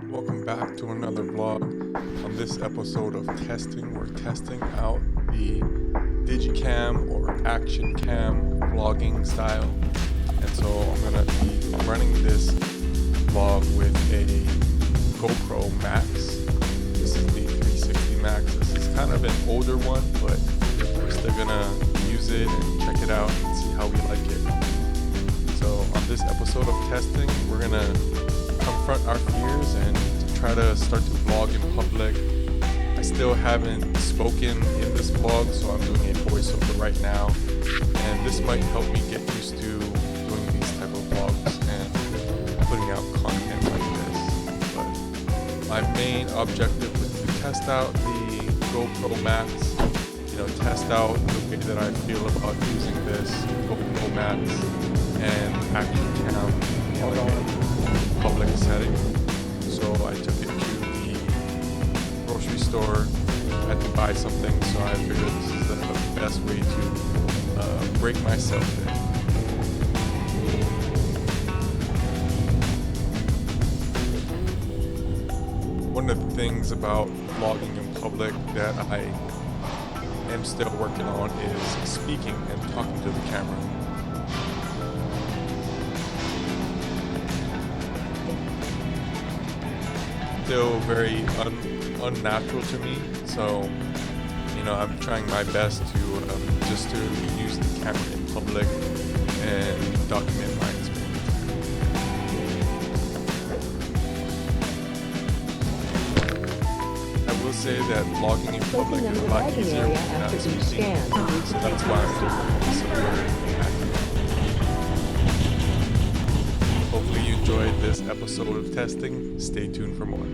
Welcome back to another vlog. On this episode of testing, we're testing out the Digicam or Action Cam vlogging style. And so I'm gonna be running this vlog with a GoPro Max. This is the 360 Max. This is kind of an older one, but we're still gonna use it and check it out and see how we like it. So on this episode of testing, we're gonna confront our fears and try to start to vlog in public. I still haven't spoken in this vlog, so I'm doing a voiceover right now, and this might help me get used to doing these type of vlogs and putting out content like this. But my main objective was to test out the GoPro Max, test out the way that I feel about using this GoPro Max and Action Cam in a public setting. So I took it to the grocery store. I had to buy something, so I figured this is the best way to break myself in. One of the things about vlogging in public that I am still working on is speaking and talking to the camera. Still very unnatural to me, so I'm trying my best to just to use the camera in public and document my experience. I will say that vlogging in public is a lot easier when you're not speaking, so that's why I'm doing this. Hopefully you enjoyed this episode of testing. Stay tuned for more.